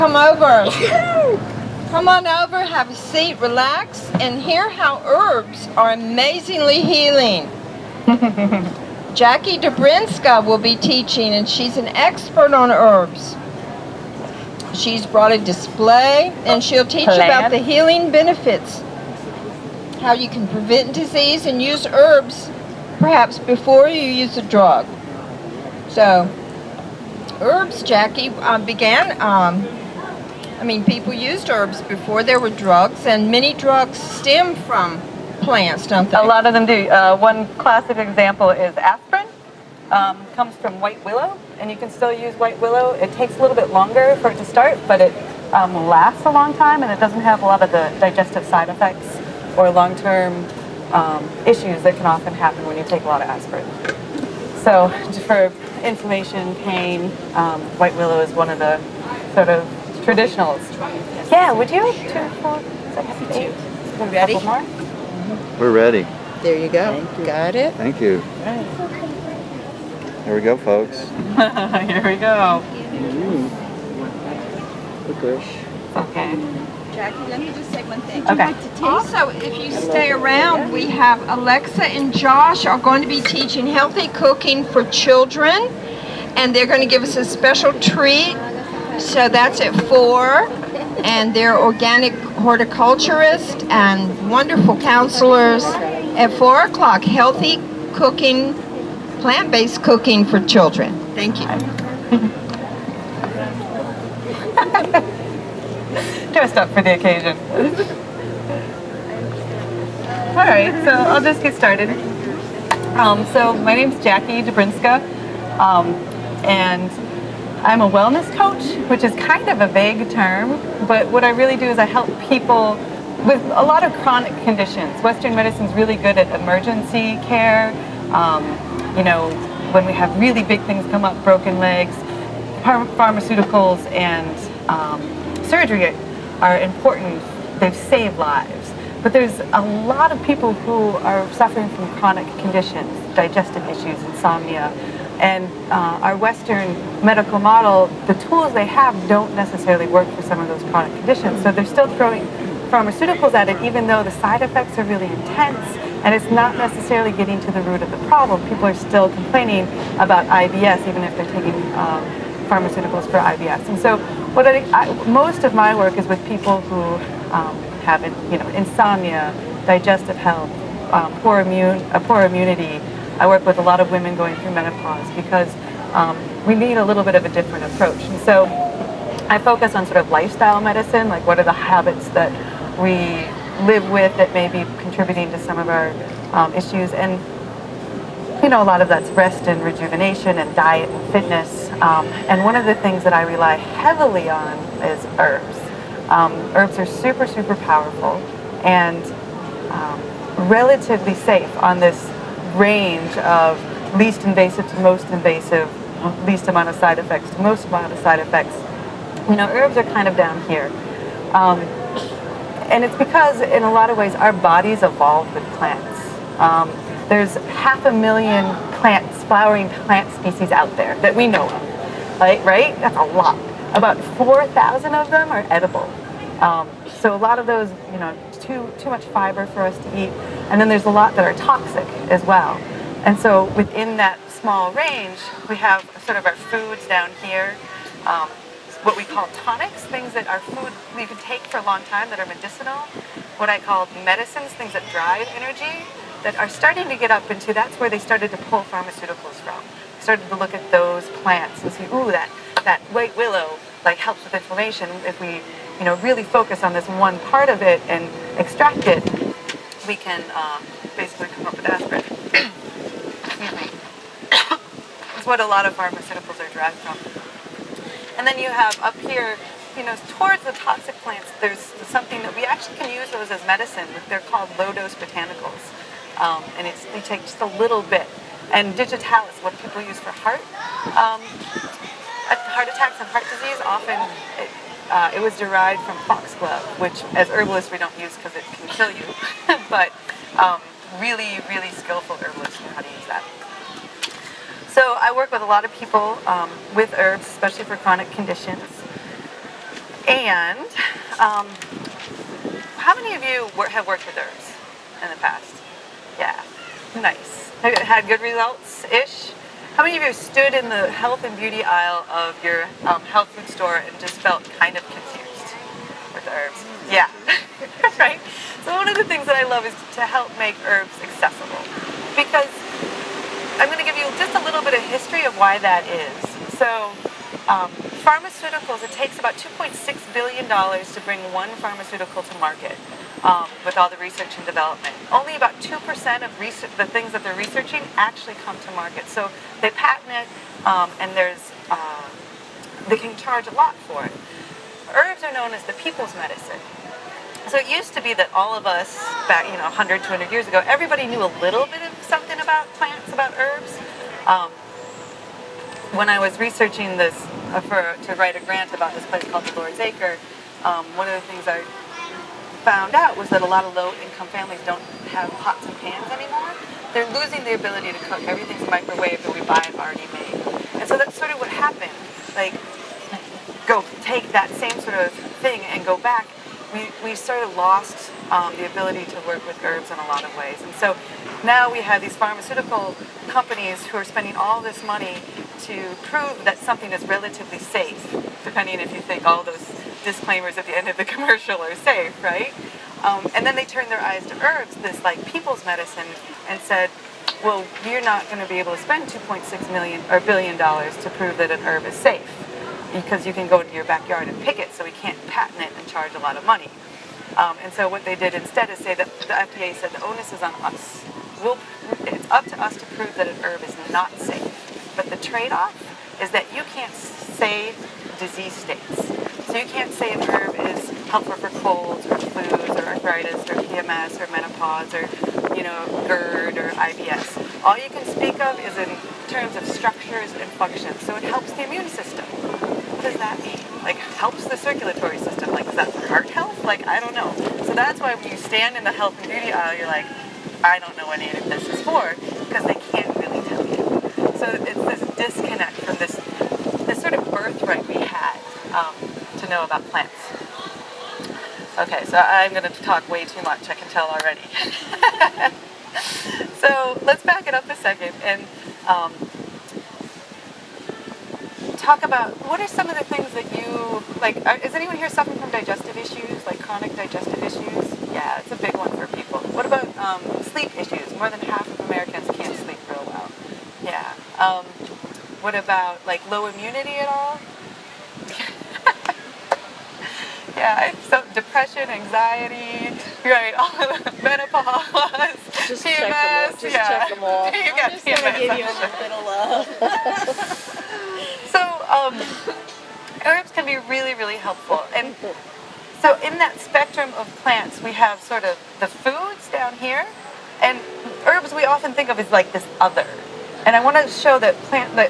Come over. Come on over, have a seat, relax, and hear how herbs are amazingly healing. Jacquelyn Dobrinska will be teaching, and she's an expert on herbs. She's brought a display, and she'll teach about the healing benefits, how you can prevent disease and use herbs perhaps before you use a drug. So, herbs, Jackie, people used herbs before there were drugs, and many drugs stem from plants, don't they? A lot of them do. One classic example is aspirin. Comes from white willow, and you can still use white willow. It takes a little bit longer for it to start, but it lasts a long time, and it doesn't have a lot of the digestive side effects or long-term issues that can often happen when you take a lot of aspirin. So just for inflammation, pain, white willow is one of the sort of traditionals. Yeah, would you? 2, 4, 6, 8. Ready? A couple more? We're ready. There you go. Got it? Thank you. Here we go, folks. Here we go. Okay. Jackie, let me just say one thing. Okay. Also, if you stay around, we have Alexa and Josh are going to be teaching healthy cooking for children, and they're going to give us a special treat. So that's at 4, and they're organic horticulturists and wonderful counselors. At 4 o'clock, healthy cooking, plant-based cooking for children. Thank you. Dressed up for the occasion. All right, so I'll just get started. So my name's Jacquelyn Dobrinska, and I'm a wellness coach, which is kind of a vague term, but what I really do is I help people with a lot of chronic conditions. Western medicine's really good at emergency care. When we have really big things come up, broken legs, pharmaceuticals and surgery are important. They've saved lives. But there's a lot of people who are suffering from chronic conditions, digestive issues, insomnia. And our Western medical model, the tools they have don't necessarily work for some of those chronic conditions. So they're still throwing pharmaceuticals at it, even though the side effects are really intense, and it's not necessarily getting to the root of the problem. People are still complaining about IBS, even if they're taking pharmaceuticals for IBS. And so most of my work is with people who have insomnia, digestive health, poor immunity. I work with a lot of women going through menopause because we need a little bit of a different approach. And so I focus on sort of lifestyle medicine, like what are the habits that we live with that may be contributing to some of our issues. And a lot of that's rest and rejuvenation and diet and fitness. And one of the things that I rely heavily on is herbs. Herbs are super, super powerful and relatively safe on this range of least invasive to most invasive, least amount of side effects to most amount of side effects. Herbs are kind of down here. And it's because, in a lot of ways, our bodies evolved with plants. There's 500,000 plants, flowering plant species out there that we know of, right? That's a lot. About 4,000 of them are edible. So a lot of those, too much fiber for us to eat. And then there's a lot that are toxic as well. And so within that small range, we have sort of our foods down here, what we call tonics, things that are food you can take for a long time that are medicinal. What I call medicines, things that drive energy, that are starting to get up into, that's where they started to pull pharmaceuticals from. Started to look at those plants and see, ooh, that white willow helps with inflammation. If we really focus on this one part of it and extract it, we can basically come up with aspirin. Excuse me. It's what a lot of pharmaceuticals are derived from. And then you have up here, towards the toxic plants, there's something that we actually can use those as medicine. They're called low-dose botanicals. And we take just a little bit. And digitalis, what people use for heart attacks and heart disease, often it was derived from foxglove, which as herbalists we don't use because it can kill you. But really, really skillful herbalists know how to use that. So I work with a lot of people with herbs, especially for chronic conditions. And how many of you have worked with herbs in the past? Yeah, nice. Have you had good results-ish? How many of you stood in the health and beauty aisle of your health food store and just felt kind of confused with herbs? Yeah, right? So one of the things that I love is to help make herbs accessible, because I'm going to give you just a little bit of history of why that is. So pharmaceuticals, it takes about $2.6 billion to bring one pharmaceutical to market with all the research and development. Only about 2% of the things that they're researching actually come to market. So they patent it, and they can charge a lot for it. Herbs are known as the people's medicine. So it used to be that all of us back, 100, 200 years ago, everybody knew a little bit of something about plants, about herbs. When I was researching this to write a grant about this place called the Lord's Acre, one of the things I found out was that a lot of low-income families don't have pots and pans anymore. They're losing the ability to cook. Everything's microwaved, or we buy it already made. And so that's sort of what happened. Like, go take that same sort of thing and go back. We sort of lost the ability to work with herbs in a lot of ways. And so now we have these pharmaceutical companies who are spending all this money to prove that something is relatively safe, depending if you think all those disclaimers at the end of the commercial are safe, right? And then they turned their eyes to herbs, this like people's medicine, and said, well, you're not going to be able to spend $2.6 billion to prove that an herb is safe, because you can go into your backyard and pick it, so we can't patent it and charge a lot of money. And so what they did instead is say that the FDA said the onus is on us. It's up to us to prove that an herb is not safe. But the trade-off is that you can't say disease states. So you can't say an herb is helpful for colds or flus or arthritis or PMS or menopause or, GERD or IBS. All you can speak of is in terms of structures and functions. So it helps the immune system. What does that mean? Like, helps the circulatory system. Like, is that for heart health? Like, I don't know. So that's why when you stand in the health and beauty aisle, you're like, I don't know what any of this is for, because they can't really tell you. So it's this disconnect from this sort of birthright we had to know about plants. Okay, so I'm going to talk way too much, I can tell already. So let's back it up a second and talk about what are some of the things that you, like, is anyone here suffering from digestive issues, like chronic digestive issues? Yeah, it's a big one for people. What about sleep issues? More than half of Americans can't sleep real well. Yeah. What about, like, low immunity at all? Yeah, so depression, anxiety, right, all of the menopause, Just PMS, check them all. You got I'm just PMS. gonna give you a little bit of love. So, herbs can be really, really helpful. And so in that spectrum of plants, we have sort of the foods down here, and herbs we often think of as like this other. And I want to show that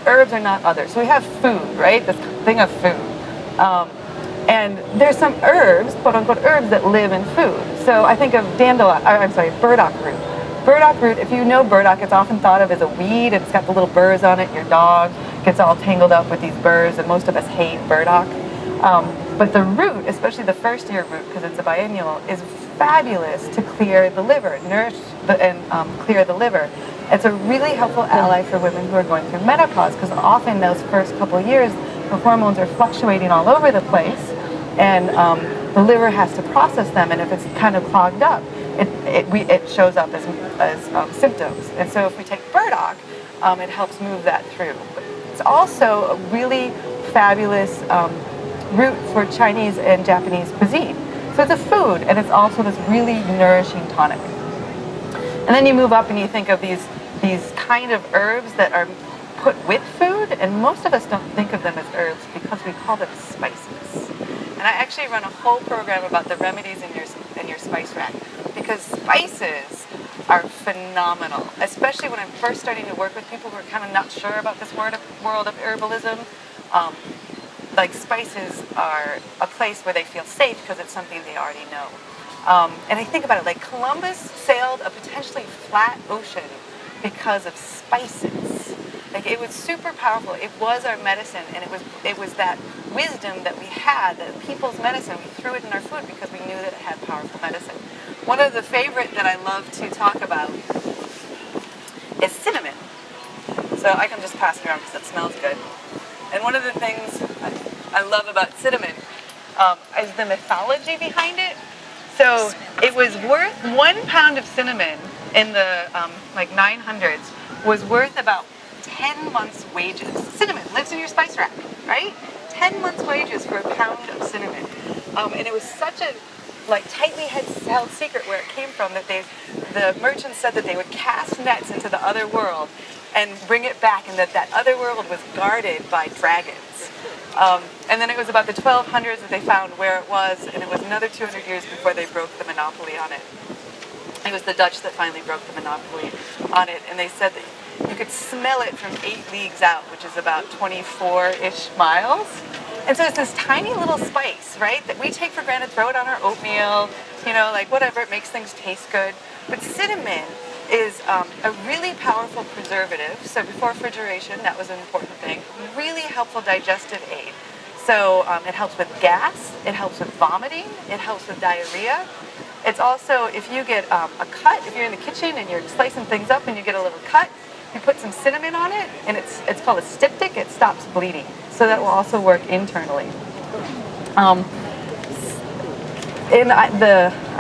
herbs are not other. So we have food, right? This thing of food. And there's some herbs, quote unquote herbs, that live in food. So I think of burdock root. Burdock root, if you know burdock, it's often thought of as a weed, and it's got the little burrs on it. Your dog gets all tangled up with these burrs, and most of us hate burdock. But the root, especially the first year root, because it's a biennial, is fabulous to clear the liver, clear the liver. It's a really helpful ally for women who are going through menopause, because often those first couple of years, the hormones are fluctuating all over the place, and the liver has to process them, and if it's kind of clogged up, it shows up as symptoms. And so if we take burdock, it helps move that through. But it's also a really fabulous root for Chinese and Japanese cuisine. So it's a food, and it's also this really nourishing tonic. And then you move up and you think of these kind of herbs that are put with food, and most of us don't think of them as herbs because we call them spices. And I actually run a whole program about the remedies in your spice rack, because spices are phenomenal, especially when I'm first starting to work with people who are kind of not sure about this world of herbalism. Like, spices are a place where they feel safe because it's something they already know. And I think about it, like Columbus sailed a potentially flat ocean because of spices. Like, it was super powerful. It was our medicine, and it was that wisdom that we had, that people's medicine, we threw it in our food because we knew that it had powerful medicine. One of the favorite that I love to talk about is cinnamon. So I can just pass it around because it smells good. And one of the things I love about cinnamon is the mythology behind it. So it was worth 1 pound of cinnamon in the like 900s was worth about 10 months' wages. Cinnamon lives in your spice rack, right? 10 months' wages for a pound of cinnamon. And it was such a like tightly held secret where it came from that the merchants said that they would cast nets into the other world and bring it back, and that other world was guarded by dragons. And then it was about the 1200s that they found where it was, and it was another 200 years before they broke the monopoly on it. It was the Dutch that finally broke the monopoly on it, and they said that you could smell it from 8 leagues out, which is about 24-ish miles. And so it's this tiny little spice, right, that we take for granted, throw it on our oatmeal, you know, like whatever, it makes things taste good. But cinnamon is a really powerful preservative. So before refrigeration, that was an important thing. Really helpful digestive aid. So it helps with gas, it helps with vomiting, it helps with diarrhea. It's also, if you get a cut, if you're in the kitchen and you're slicing things up and you get a little cut, you put some cinnamon on it, and it's called a styptic, it stops bleeding. So that will also work internally. I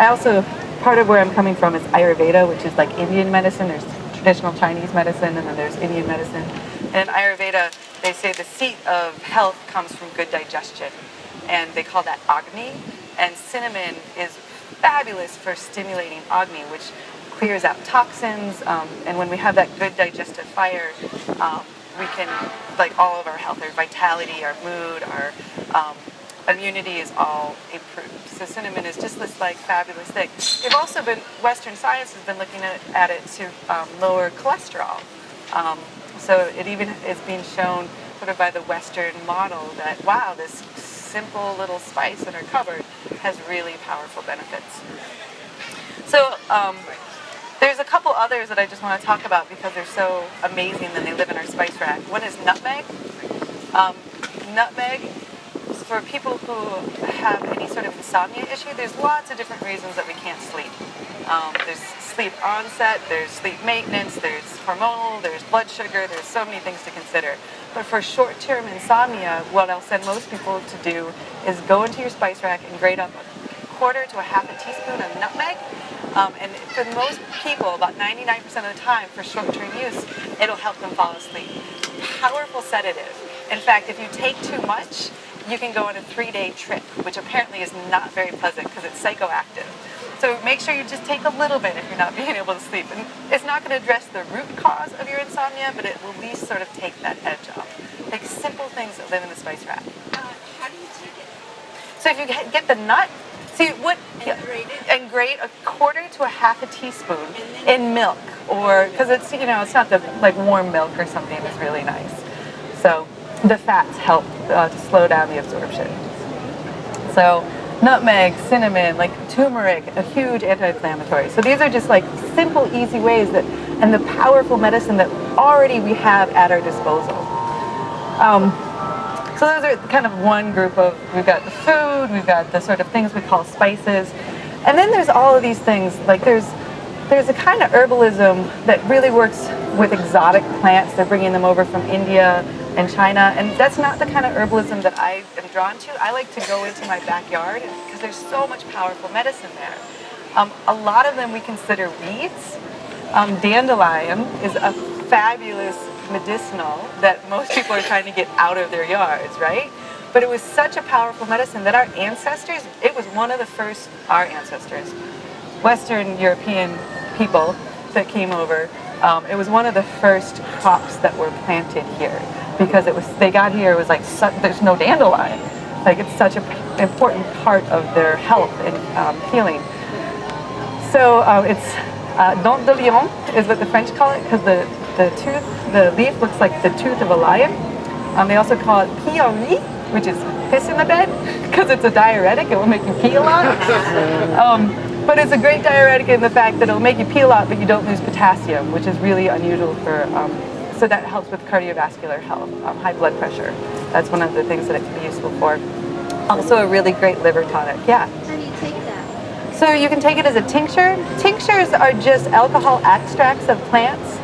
also, part of where I'm coming from is Ayurveda, which is like Indian medicine. There's traditional Chinese medicine, and then there's Indian medicine. And in Ayurveda, they say the seat of health comes from good digestion, and they call that Agni. And cinnamon is fabulous for stimulating Agni, which clears out toxins, and when we have that good digestive fire, we can, like all of our health, our vitality, our mood, our immunity is all improved. So cinnamon is just this like fabulous thing. They've also been, Western science has been looking at it to lower cholesterol. So it even is being shown sort of by the Western model that, wow, this simple little spice in our cupboard has really powerful benefits. So there's a couple others that I just want to talk about because they're so amazing that they live in our spice rack. One is nutmeg. Nutmeg, for people who have any sort of insomnia issue, there's lots of different reasons that we can't sleep. There's sleep onset, there's sleep maintenance, there's hormonal, there's blood sugar, there's so many things to consider. But for short-term insomnia, what I'll send most people to do is go into your spice rack and grate up a quarter to a half a teaspoon of nutmeg. And for most people, about 99% of the time, for short-term use, it'll help them fall asleep. Powerful sedative. In fact, if you take too much, you can go on a 3-day trip, which apparently is not very pleasant because it's psychoactive. So make sure you just take a little bit if you're not being able to sleep. And it's not going to address the root cause of your insomnia, but it will at least sort of take that edge off. Like simple things that live in the spice rack. How do you take it? So if you get the nut, see what and grate a quarter to a half a teaspoon in milk, or because it's it's not the like warm milk or something. It's really nice. So the fats help to slow down the absorption. So nutmeg, cinnamon, like turmeric, a huge anti-inflammatory. So these are just like simple, easy ways that, and the powerful medicine that already we have at our disposal. So those are kind of one group of, we've got the food, we've got the sort of things we call spices, and then there's all of these things, like there's a kind of herbalism that really works with exotic plants. They're bringing them over from India and China, and that's not the kind of herbalism that I am drawn to. I like to go into my backyard because there's so much powerful medicine there. A lot of them we consider weeds. Dandelion is a fabulous medicinal that most people are trying to get out of their yards, right? But it was such a powerful medicine that our ancestors, it was one of the first, our ancestors, Western European people that came over, it was one of the first crops that were planted here because they got here, it was like, there's no dandelion. Like it's such an important part of their health and healing. So it's dent de lion is what the French call it because the leaf looks like the tooth of a lion. They also call it pee en lit, which is piss in the bed, because it's a diuretic. It will make you pee a lot. But it's a great diuretic in the fact that it'll make you pee a lot, but you don't lose potassium, which is really unusual for So that helps with cardiovascular health, high blood pressure. That's one of the things that it can be useful for. Also a really great liver tonic, yeah. How do you take that? So you can take it as a tincture. Tinctures are just alcohol extracts of plants,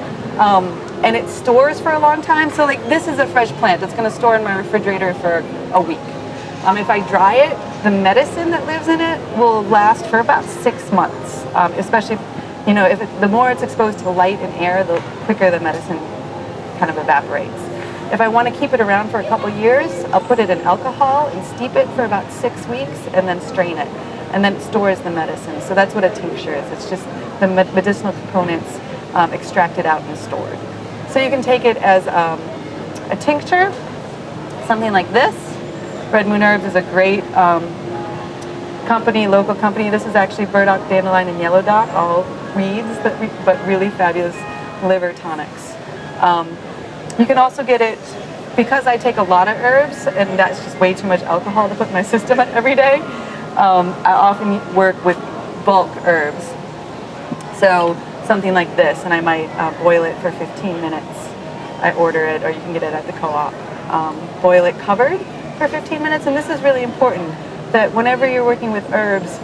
and it stores for a long time. So like this is a fresh plant that's going to store in my refrigerator for a week. If I dry it, the medicine that lives in it will last for about 6 months, especially, you know, the more it's exposed to light and air, the quicker the medicine kind of evaporates. If I want to keep it around for a couple years, I'll put it in alcohol and steep it for about 6 weeks and then strain it. And then it stores the medicine. So that's what a tincture is. It's just the medicinal components extracted out and stored. So you can take it as a tincture, something like this. Red Moon Herbs is a great company, local company. This is actually burdock, dandelion, and yellow dock, all weeds, but really fabulous liver tonics. You can also get it, because I take a lot of herbs, and that's just way too much alcohol to put in my system every day, I often work with bulk herbs. So something like this, and I might boil it for 15 minutes. I order it, or you can get it at the co-op. Boil it covered for 15 minutes, and this is really important, that whenever you're working with herbs,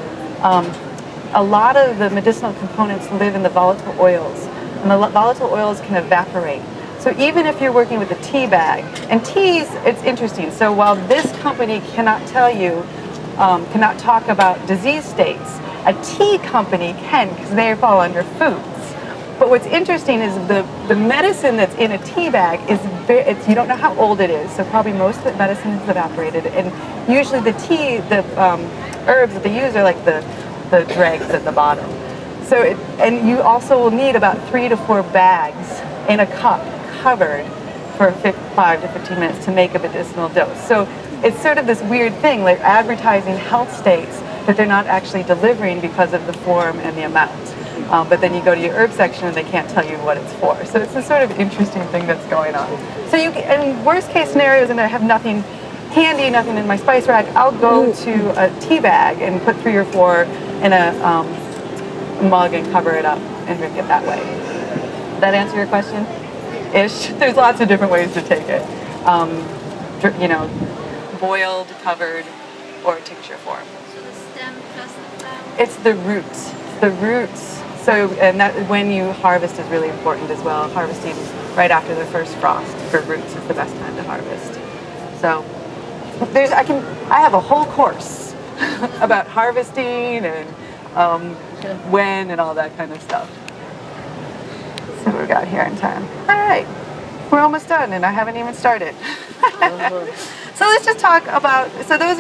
a lot of the medicinal components live in the volatile oils, and the volatile oils can evaporate. So even if you're working with a tea bag, and teas, it's interesting. So while this company cannot tell you, cannot talk about disease states, a tea company can, because they fall under foods. But what's interesting is the medicine that's in a tea bag is you don't know how old it is, so probably most of the medicine is evaporated. And usually the tea, the herbs that they use are like the dregs at the bottom. So and you also will need about 3 to 4 bags in a cup covered for 5 to 15 minutes to make a medicinal dose. So it's sort of this weird thing, like advertising health states that they're not actually delivering because of the form and the amount. But then you go to your herb section and they can't tell you what it's for. So it's a sort of interesting thing that's going on. So in worst case scenarios, and I have nothing handy, nothing in my spice rack, I'll go to a tea bag and put 3 or 4 in a mug and cover it up and drink it that way. Did that answer your question? Ish. There's lots of different ways to take it. You know, boiled, covered, or tincture form. So the stem plus the flower? It's the roots. The roots. So, and that when you harvest is really important as well. Harvesting right after the first frost for roots is the best time to harvest. So, I have a whole course about harvesting and when and all that kind of stuff. So what we got here in time. All right, we're almost done, and I haven't even started. So let's just talk about,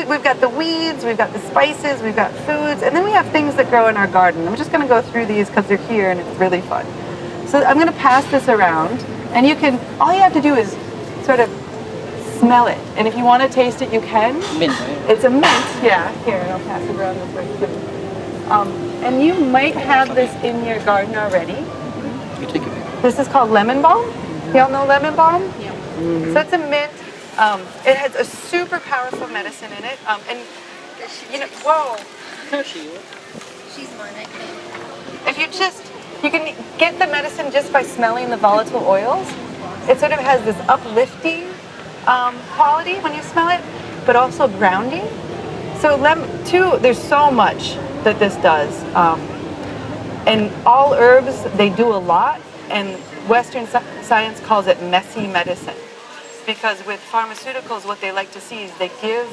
we've got the weeds, we've got the spices, we've got foods, and then we have things that grow in our garden. I'm just going to go through these because they're here and it's really fun. So I'm going to pass this around, and all you have to do is sort of smell it. And if you want to taste it, you can. Mint. It's a mint, yeah. Here, and I'll pass it around this way too. And you might have this in your garden already. You take it. This is called lemon balm. Y'all know lemon balm? Yeah. So it's a mint. It has a super powerful medicine in it. And you know, whoa. She's mine, I can't. If you can get the medicine just by smelling the volatile oils. It sort of has this uplifting quality when you smell it, but also grounding. So there's so much that this does. And all herbs, they do a lot, and Western science calls it messy medicine. Because with pharmaceuticals, what they like to see is they give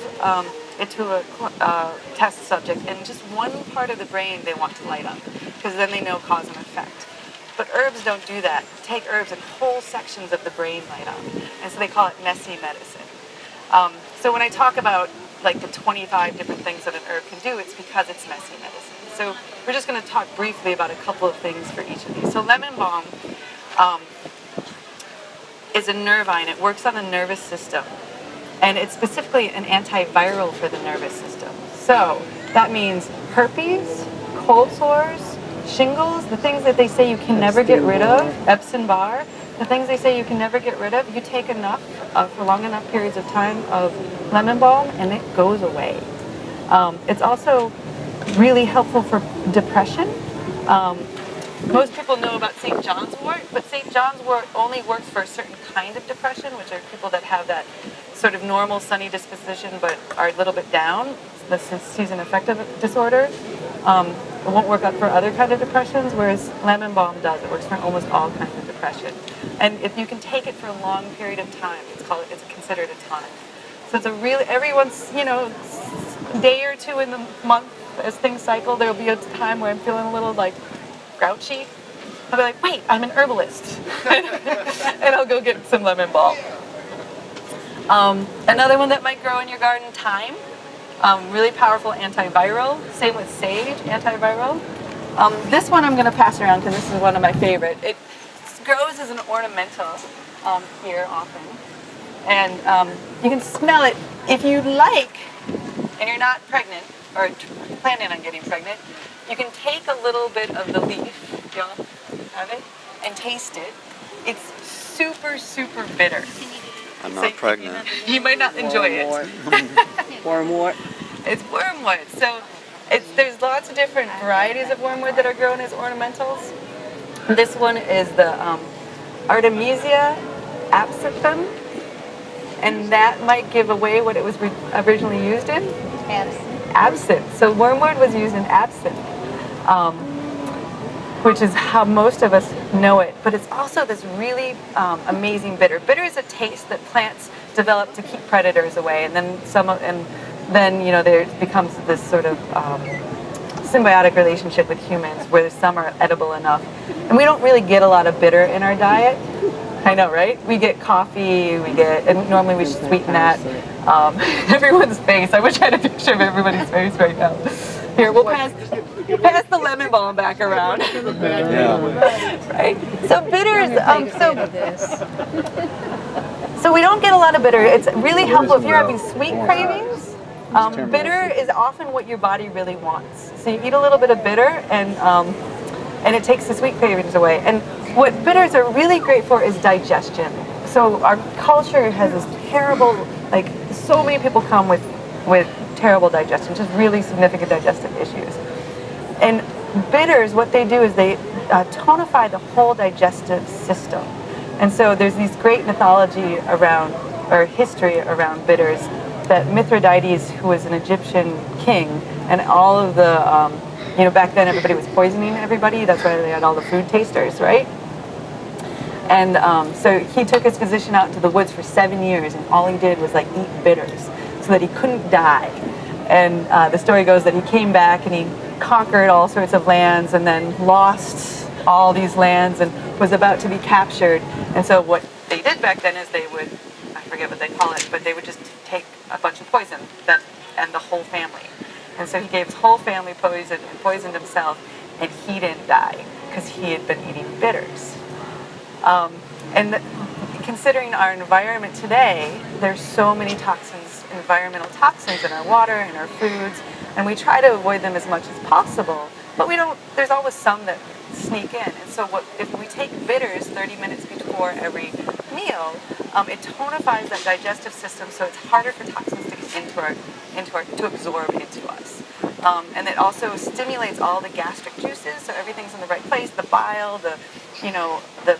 it to a test subject, and just one part of the brain they want to light up, because then they know cause and effect. But herbs don't do that. Take herbs and whole sections of the brain light up, and so they call it messy medicine. So when I talk about like the 25 different things that an herb can do, it's because it's messy medicine. So we're just going to talk briefly about a couple of things for each of these. So lemon balm is a nervine. It works on the nervous system, and it's specifically an antiviral for the nervous system. So that means herpes, cold sores, shingles, the things that they say you can never get rid of, Epstein-Barr, the things they say you can never get rid of, you take enough for long enough periods of time of lemon balm and it goes away. It's also really helpful for depression. Most people know about St. John's wort, but St. John's wort only works for a certain kind of depression, which are people that have that sort of normal sunny disposition but are a little bit down, the season affective disorder. It won't work out for other kind of depressions, whereas lemon balm does. It works for almost all kinds of depression. And if you can take it for a long period of time, it's considered a tonic. So it's a really, every once, day or two in the month as things cycle, there'll be a time where I'm feeling a little like grouchy. I'll be like, wait, I'm an herbalist. And I'll go get some lemon balm. Another one that might grow in your garden, thyme. Really powerful antiviral. Same with sage, antiviral. This one I'm going to pass around because this is one of my favorite. It grows as an ornamental here often. And you can smell it if you like, and you're not pregnant or planning on getting pregnant, you can take a little bit of the leaf, y'all have it, and taste it. It's super, super bitter. I'm not pregnant. You might not enjoy it. Wormwood. It's wormwood. So there's lots of different varieties of wormwood that are grown as ornamentals. This one is the Artemisia absinthium, and that might give away what it was originally used in. Absinthe. So wormwood was used in absinthe, which is how most of us know it. But it's also this really amazing bitter. Bitter is a taste that plants develop to keep predators away, and then there becomes this sort of symbiotic relationship with humans, where some are edible enough, and we don't really get a lot of bitter in our diet. I know, right? We get coffee, and normally we should sweeten that. Everyone's face. I wish I had a picture of everybody's face right now. Here, we'll pass the lemon balm back around. Right? So bitters, so we don't get a lot of bitter. It's really helpful if you're having sweet cravings. Bitter is often what your body really wants. So you eat a little bit of bitter, and it takes the sweet cravings away. And what bitters are really great for is digestion. So our culture has this terrible, so many people come with terrible digestion, just really significant digestive issues. And bitters, what they do is they tonify the whole digestive system. And so there's these great mythology around, or history around bitters, that Mithridates, who was an Egyptian king, and all of the, back then everybody was poisoning everybody. That's why they had all the food tasters, right? And so he took his physician out into the woods for 7 years, and all he did was eat bitters so that he couldn't die. And the story goes that he came back and he conquered all sorts of lands and then lost all these lands and was about to be captured. And so what they did back then is they would, I forget what they call it, but they would just take a bunch of poison and the whole family. And so he gave his whole family poison and poisoned himself, and he didn't die because he had been eating bitters. Considering our environment today, there's so many toxins, environmental toxins in our water, in our foods, and we try to avoid them as much as possible, but there's always some that sneak in. And so if we take bitters 30 minutes before every meal, it tonifies that digestive system, so it's harder for toxins to get to absorb into us. And it also stimulates all the gastric juices, so everything's in the right place, the bile, the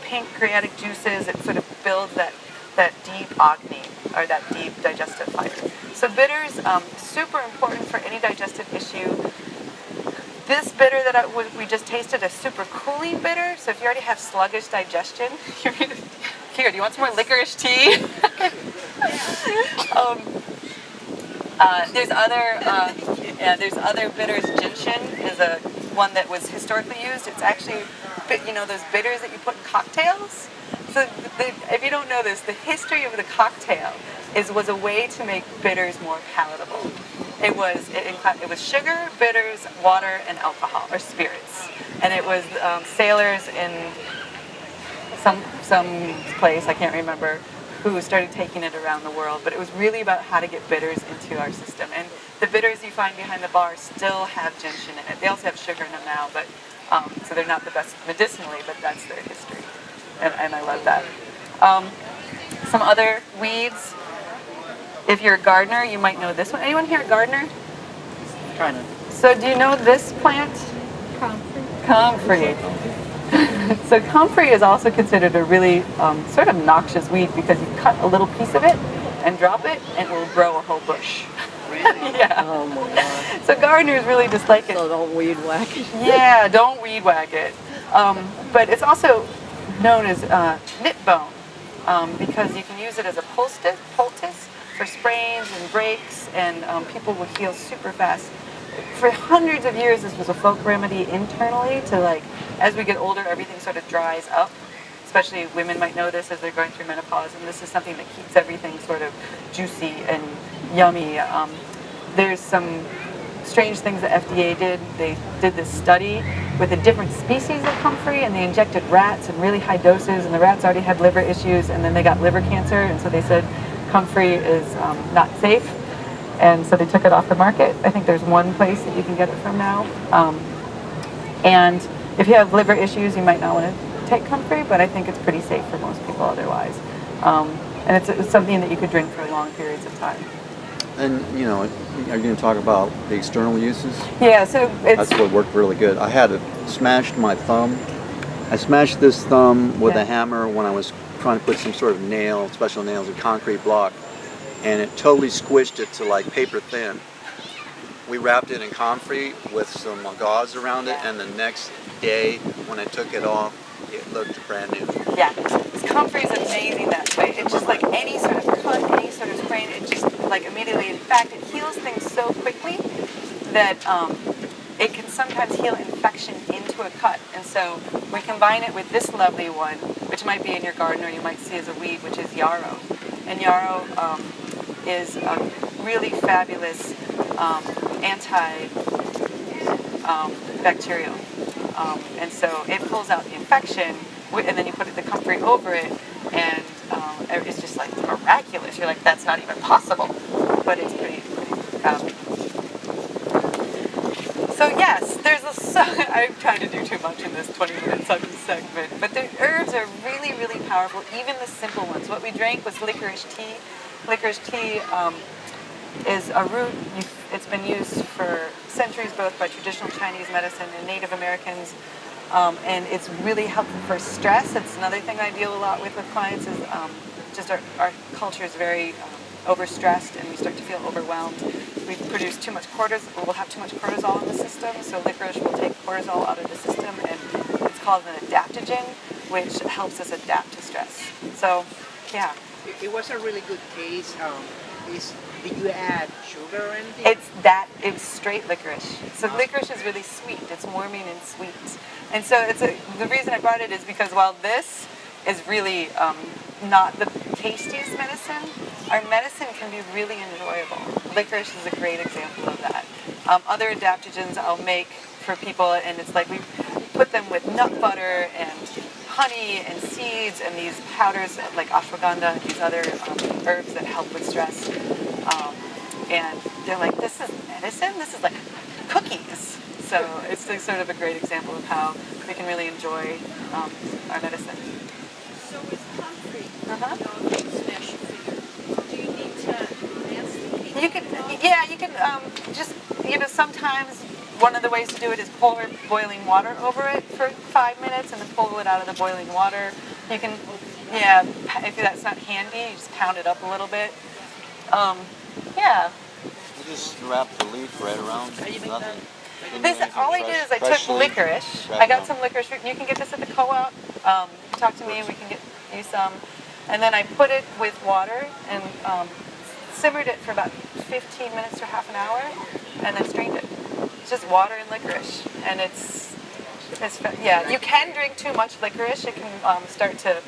pancreatic juices. It sort of builds that deep agni, or that deep digestive fire. So bitters, super important for any digestive issue. This bitter that we just tasted is super cooling bitter, so if you already have sluggish digestion, here, do you want some more licorice tea? There's other bitters. Gentian is one that was historically used. It's actually, those bitters that you put in cocktails. So if you don't know this, the history of the cocktail was a way to make bitters more palatable. It was sugar, bitters, water, and alcohol, or spirits. And it was sailors in some place, I can't remember, who started taking it around the world. But it was really about how to get bitters into our system. And the bitters you find behind the bar still have gentian in it. They also have sugar in them now, but so they're not the best medicinally, but that's their history. And I love that. Some other weeds. If you're a gardener, you might know this one. Anyone here a gardener? Kind of. So do you know this plant? Comfrey. So comfrey is also considered a really sort of noxious weed because you cut a little piece of it and drop it and it will grow a whole bush. Really? Yeah. Oh my God. So gardeners really dislike it. So don't weed whack it. Yeah, don't weed whack it. But it's also known as knit bone because you can use it as a poultice for sprains and breaks, and people will heal super fast. For hundreds of years, this was a folk remedy internally to, like, as we get older, everything sort of dries up. Especially women might know this as they're going through menopause, and this is something that keeps everything sort of juicy and yummy. There's some strange things the FDA did. They did this study with a different species of comfrey, and they injected rats in really high doses, and the rats already had liver issues, and then they got liver cancer, and so they said comfrey is not safe, and so they took it off the market. I think there's one place that you can get it from now. And if you have liver issues, you might not want to take comfrey, but I think it's pretty safe for most people otherwise. And it's something that you could drink for long periods of time. And, you know, are you going to talk about the external uses? Yeah, so it's... That's what worked really good. I had smashed my thumb. I smashed this thumb with a hammer when I was trying to put some sort of nail, special nails, a concrete block, and it totally squished it to like paper thin. We wrapped it in comfrey with some gauze around it, and the next day when I took it off, it looked brand new. Yeah, comfrey is amazing that way. It's just like any sort of cut, any sort of sprain, it just like immediately, in fact, it heals things so quickly that it can sometimes heal infection into a cut. And so we combine it with this lovely one, which might be in your garden or you might see as a weed, which is yarrow. And yarrow is a really fabulous antibacterial. And so it pulls out the infection, and then you put the comfrey over it, and it's just like miraculous. You're like, that's not even possible, but it's pretty fabulous. So yes, I'm trying to do too much in this 20-minute segment, but the herbs are really, really powerful, even the simple ones. What we drank was licorice tea. Licorice tea is a root. It's been used for centuries, both by traditional Chinese medicine and Native Americans, and it's really helpful for stress. It's another thing I deal a lot with clients is just our culture is very overstressed, and we start to feel overwhelmed. We produce too much cortisol. We'll have too much cortisol in the system, so licorice will take cortisol out of the system, and it's called an adaptogen, which helps us adapt to stress. So, yeah. It was a really good taste. Did you add sugar or anything? It was straight licorice. So licorice is really sweet. It's warming and sweet. And so the reason I brought it is because while this is really not the tastiest medicine, our medicine can be really enjoyable. Licorice is a great example of that. Other adaptogens I'll make for people, and it's like we put them with nut butter and honey and seeds and these powders like ashwagandha and these other herbs that help with stress. And they're like, this is medicine? This is like cookies. So it's like sort of a great example of how we can really enjoy our medicine. So with comfrey, Uh-huh. special for you, do you need to rinse the peach? You can just, sometimes one of the ways to do it is pour boiling water over it for 5 minutes and then pull it out of the boiling water. You can, if that's not handy, you just pound it up a little bit. Yeah. You just wrap the leaf right around. Nothing. All I did is I took licorice. I got some licorice. You can get this at the co-op. Talk to me and we can get you some. And then I put it with water and simmered it for about 15 minutes to half an hour, and then strained it. It's just water and licorice, and you can drink too much licorice. It can start to.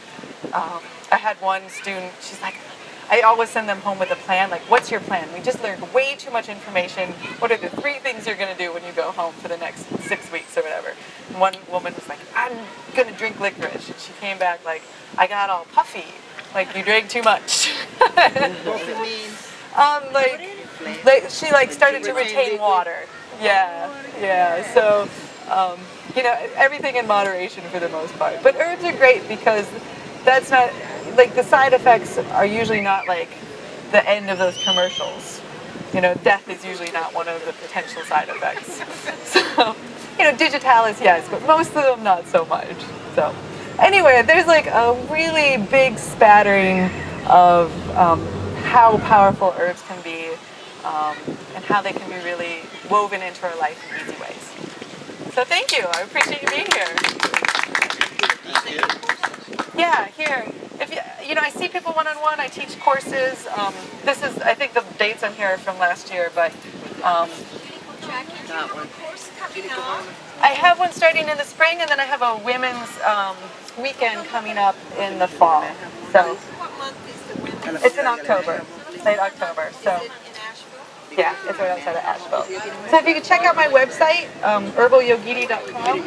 I had one student. She's like, I always send them home with a plan. Like, what's your plan? We just learned way too much information. What are the 3 things you're going to do when you go home for the next 6 weeks or whatever? And one woman was like, I'm going to drink licorice. And she came back like, I got all puffy. Like, you drank too much. Puffy means? She started to retain water. Yeah. So, everything in moderation for the most part. But herbs are great because that's not, the side effects are usually not like the end of those commercials. Death is usually not one of the potential side effects. So, digitalis, yes, but most of them not so much. So anyway, there's like a really big spattering of how powerful herbs can be and how they can be really woven into our life in easy ways. So thank you. I appreciate you being here. Yeah, here. If you know, I see people one-on-one. I teach courses. This is, I think the dates on here are from last year, but Jackie, do you have a course coming up? I have one starting in the spring, and then I have a women's weekend coming up in the fall. So What month is the women's? it's in October, late October. So Is it in Asheville? yeah, it's right outside of Asheville. So if you could check out my website, herbalyogiti.com.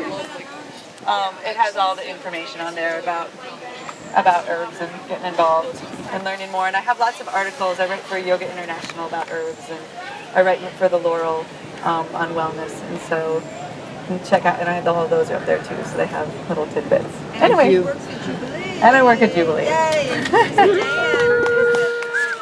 It has all the information on there about herbs and getting involved and learning more. And I have lots of articles. I write for Yoga International about herbs, and I write for the Laurel on wellness. And so you can check out, and I have all of those are up there too. So they have little tidbits. Anyway, Works at Jubilee. and I work at Jubilee. Yay!